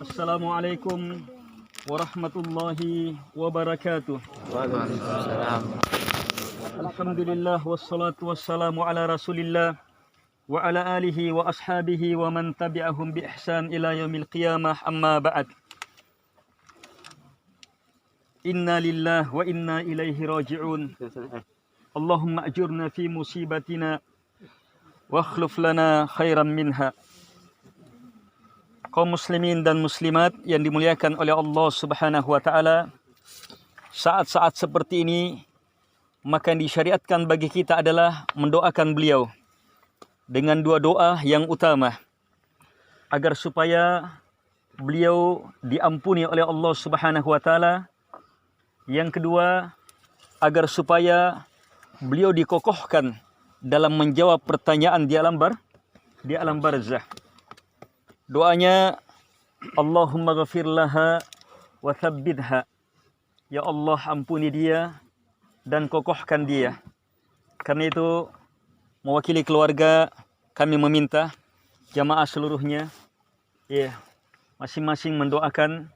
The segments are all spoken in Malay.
Assalamualaikum warahmatullahi wabarakatuh. Waalaikumsalam. Alhamdulillah wassalatu wassalamu ala Rasulillah wa ala alihi wa ashabihi wa man tabi'ahum bi ihsan ila yaumil qiyamah, amma ba'd. Inna lillahi wa inna ilaihi raji'un. Allahumma ajurna fi musibatina wa akhluf lana khairan minha. Kaum muslimin dan muslimat yang dimuliakan oleh Allah Subhanahu wa taala, saat-saat seperti ini maka yang disyariatkan bagi kita adalah mendoakan beliau dengan dua doa yang utama agar supaya beliau diampuni oleh Allah Subhanahu wa taala. Yang kedua, agar supaya beliau dikokohkan dalam menjawab pertanyaan di alam barzah. Doanya, Allahumma ghafir laha wa thabbitha. Ya Allah, ampuni dia dan kokohkan dia. Karena itu, mewakili keluarga, kami meminta jamaah seluruhnya, masing-masing mendoakan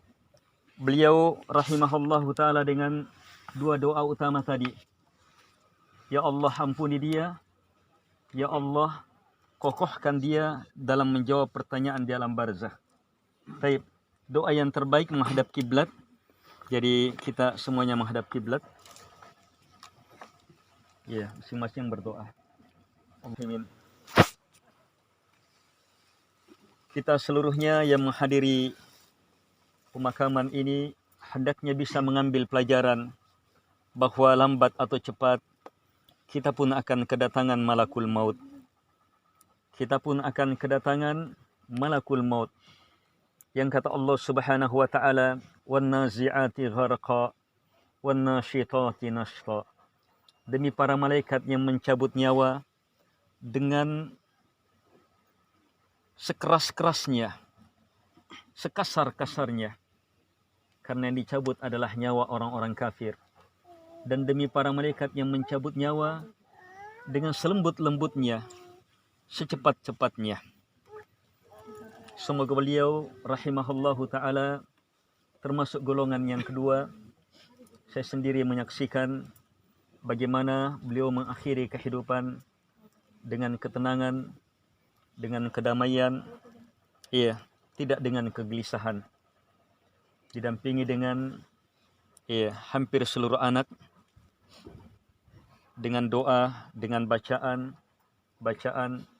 beliau rahimahullahu ta'ala dengan dua doa utama tadi. Ya Allah, ampuni dia. Ya Allah, kokohkan dia dalam menjawab pertanyaan di alam barzah. Baik, doa yang terbaik menghadap kiblat. Jadi kita semuanya menghadap kiblat. Ya, masing-masing berdoa. Amin. Kita seluruhnya yang menghadiri pemakaman ini hendaknya bisa mengambil pelajaran bahwa lambat atau cepat kita pun akan kedatangan malakul maut. Kita pun akan kedatangan malakul maut. Yang kata Allah Subhanahu wa taala, "Wan nazi'ati gharqa, wan nasyitati nashta." Demi para malaikat yang mencabut nyawa dengan sekeras-kerasnya, sekasar-kasarnya. Karena yang dicabut adalah nyawa orang-orang kafir. Dan demi para malaikat yang mencabut nyawa dengan selembut-lembutnya, secepat-cepatnya. Semoga beliau rahimahullahu ta'ala termasuk golongan yang kedua. Saya sendiri menyaksikan bagaimana beliau mengakhiri kehidupan dengan ketenangan, dengan kedamaian, tidak dengan kegelisahan. Didampingi dengan hampir seluruh anak, dengan doa, dengan bacaan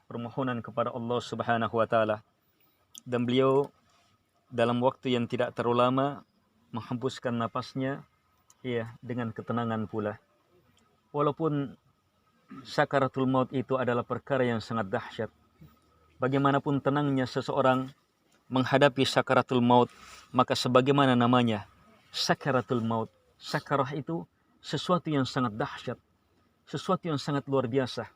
permohonan kepada Allah Subhanahu wa taala. Dan beliau dalam waktu yang tidak terlalu lama menghembuskan napasnya dengan ketenangan pula. Walaupun sakaratul maut itu adalah perkara yang sangat dahsyat. Bagaimanapun tenangnya seseorang menghadapi sakaratul maut, maka sebagaimana namanya sakaratul maut. Sakarah itu sesuatu yang sangat dahsyat, sesuatu yang sangat luar biasa.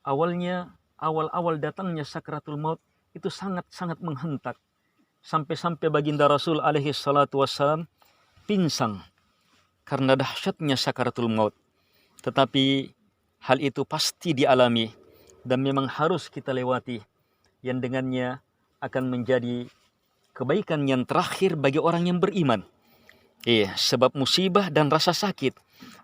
Awal datangnya sakaratul maut itu sangat-sangat menghentak. Sampai-sampai baginda Rasul alaihi salatu wassalam pinsang karena dahsyatnya sakaratul maut. Tetapi hal itu pasti dialami dan memang harus kita lewati, yang dengannya akan menjadi kebaikan yang terakhir bagi orang yang beriman. Sebab musibah dan rasa sakit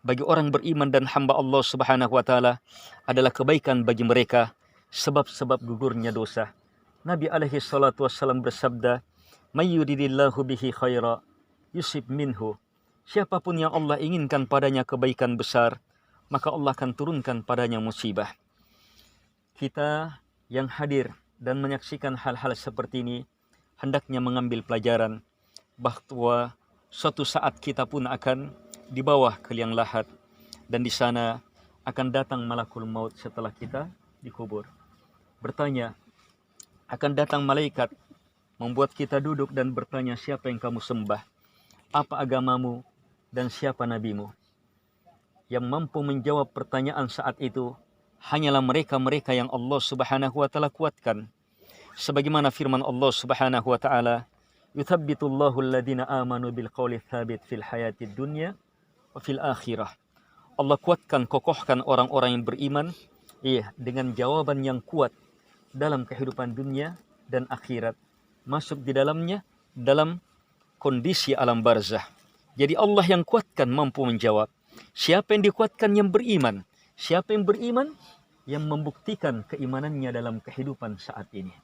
bagi orang beriman dan hamba Allah Subhanahu wa taala adalah kebaikan bagi mereka, sebab gugurnya dosa. Nabi alaihi salatu wassalam bersabda, "May yuridillahu bihi khaira yusib minhu." Siapapun yang Allah inginkan padanya kebaikan besar, maka Allah akan turunkan padanya musibah. Kita yang hadir dan menyaksikan hal-hal seperti ini hendaknya mengambil pelajaran bahwa suatu saat kita pun akan di bawah ke liang lahat, dan di sana akan datang malakul maut setelah kita dikubur. Bertanya, akan datang malaikat membuat kita duduk dan bertanya, siapa yang kamu sembah? Apa agamamu dan siapa nabimu? Yang mampu menjawab pertanyaan saat itu hanyalah mereka-mereka yang Allah Subhanahu wa taala kuatkan. Sebagaimana firman Allah Subhanahu wa taala, "Yuthabbitullahu alladhina amanu bil qawli tsabit fil hayatid dunya wa fil akhirah." Allah kuatkan, kokohkan orang-orang yang beriman dengan jawaban yang kuat dalam kehidupan dunia dan akhirat. Masuk di dalamnya dalam kondisi alam barzah. Jadi Allah yang kuatkan mampu menjawab. Siapa yang dikuatkan? Yang beriman. Siapa yang beriman? Yang membuktikan keimanannya dalam kehidupan saat ini.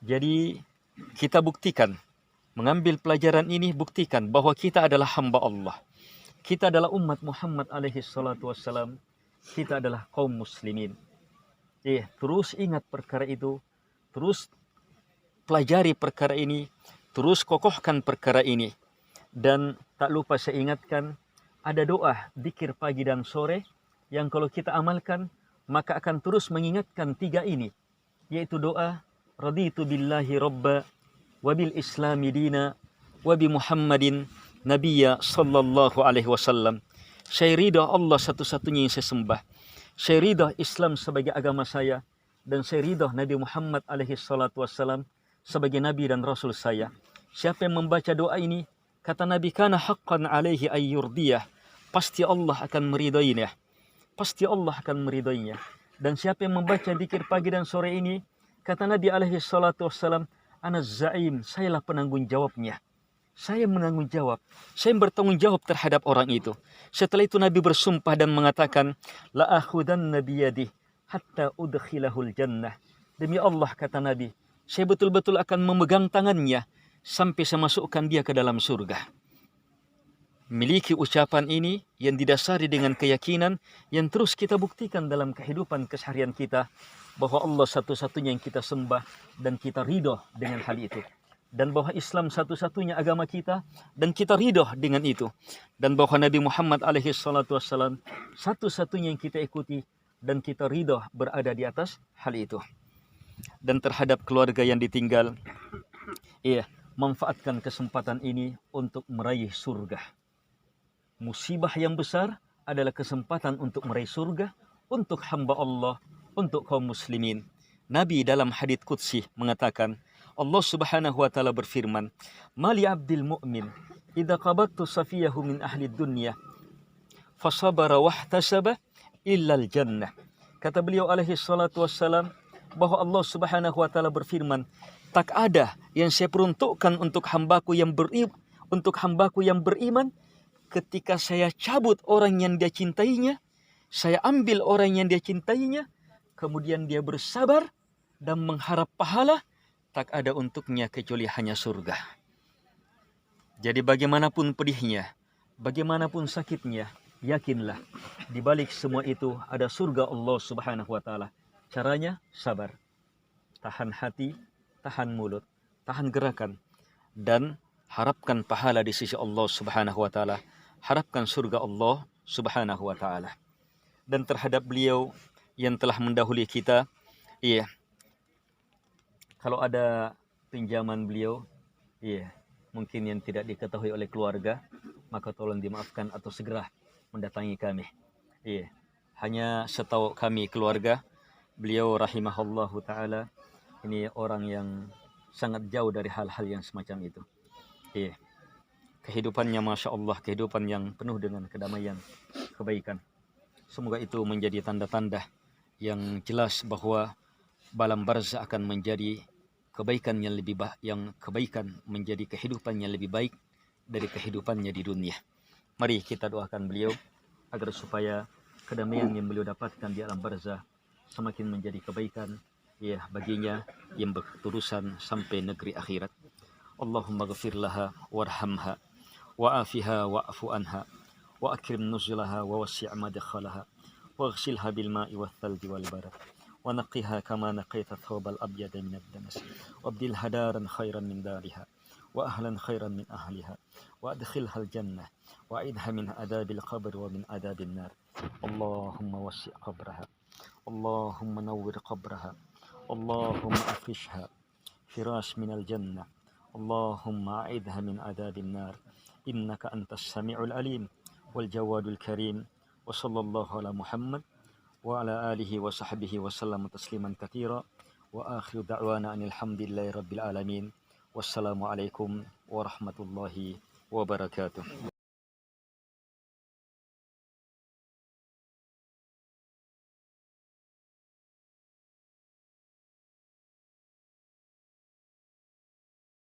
Jadi kita buktikan, mengambil pelajaran ini, buktikan bahwa kita adalah hamba Allah. Kita adalah umat Muhammad alaihi salatu wassalam. Kita adalah kaum muslimin. Terus ingat perkara itu, terus pelajari perkara ini, terus kokohkan perkara ini. Dan tak lupa saya ingatkan, ada doa, zikir pagi dan sore, yang kalau kita amalkan, maka akan terus mengingatkan 3 ini. Yaitu doa, raditu billahi rabba, wabil islami dina, wabi Muhammadin nabiyya sallallahu alaihi wasallam. Saya ridha Allah satu-satunya yang saya sembah. Saya ridha Islam sebagai agama saya. Dan saya ridha Nabi Muhammad alaihi salatu wassalam sebagai Nabi dan Rasul saya. Siapa yang membaca doa ini, kata Nabi, kana haqqan alaihi ayyurdiyah. Pasti Allah akan meridainya. Pasti Allah akan meridainya. Dan siapa yang membaca zikir pagi dan sore ini, kata Nabi alaihi salatu wassalam, ana za'im, sayalah penanggung jawabnya. Saya menanggung jawab. Saya bertanggung jawab terhadap orang itu. Setelah itu Nabi bersumpah dan mengatakan, la akhudanna biyadih hatta udkhilahul jannah. Demi Allah, kata Nabi, saya betul-betul akan memegang tangannya sampai saya masukkan dia ke dalam surga. Miliki ucapan ini yang didasari dengan keyakinan yang terus kita buktikan dalam kehidupan keseharian kita, bahwa Allah satu-satunya yang kita sembah dan kita ridho dengan hal itu. Dan bahwa Islam satu-satunya agama kita dan kita ridho dengan itu. Dan bahwa Nabi Muhammad alaihi salatu wassalam satu-satunya yang kita ikuti dan kita ridho berada di atas hal itu. Dan terhadap keluarga yang ditinggal, manfaatkan kesempatan ini untuk meraih surga. Musibah yang besar adalah kesempatan untuk meraih surga, untuk hamba Allah, untuk kaum muslimin. Nabi dalam hadits qudsi mengatakan, Allah subhanahu wa ta'ala berfirman, Mali abdil mu'min, idha qabattu safiyahu min ahli dunya, fasabara wahtasaba illal jannah. Kata beliau alaihi salatu wassalam, bahwa Allah subhanahu wa ta'ala berfirman, tak ada yang saya peruntukkan untuk hambaku yang beriman, ketika saya cabut orang yang dia cintainya, saya ambil orang yang dia cintainya, kemudian dia bersabar dan mengharap pahala, tak ada untuknya kecuali hanya surga. Jadi bagaimanapun pedihnya, bagaimanapun sakitnya, yakinlah, di balik semua itu ada surga Allah subhanahu wa ta'ala. Caranya sabar, tahan hati, tahan mulut, tahan gerakan, dan harapkan pahala di sisi Allah subhanahu wa ta'ala. Harapkan surga Allah subhanahu wa ta'ala. Dan terhadap beliau yang telah mendahului kita, kalau ada pinjaman beliau, mungkin yang tidak diketahui oleh keluarga, maka tolong dimaafkan atau segera mendatangi kami. Hanya setahu kami keluarga, beliau rahimahullahu ta'ala, ini orang yang sangat jauh dari hal-hal yang semacam itu. Kehidupannya Masya Allah, kehidupan yang penuh dengan kedamaian, kebaikan. Semoga itu menjadi tanda-tanda yang jelas bahwa balam barzah akan menjadi kebaikan yang lebih kebaikan menjadi kehidupan yang lebih baik dari kehidupannya di dunia. Mari kita doakan beliau agar supaya kedamaian yang beliau dapatkan di alam barzah semakin menjadi kebaikan baginya yang berterusan sampai negeri akhirat. Allahumma ghafir laha warhamha wa'afiha wa'afu anha wa akrim nuzulaha wa wasi' madkhalaha waghsilha bil ma'i wath thalji wal barad wa naqqiha kama naqaita thawbal abyad min ad-danas wabdilha daran khairan min dariha wa ahlan khairan min ahliha wa adkhilha al-jannah wa a'idha min adabil qabr wa min adabin nar. Allahumma wasi' qabraha, Allahumma nawwir qabraha, Allahumma afishha firash min al-jannah, Allahumma a'idha min adabin nar. Innaka antas sami'ul alim wal jawadul karim. Wa sallallahu ala Muhammad wa ala alihi wa sahbihi wa sallam tasliman katsira. Wa akhiru da'wana anil hamdulillahi rabbil alamin. Wassalamu alaikum warahmatullahi wabarakatuh.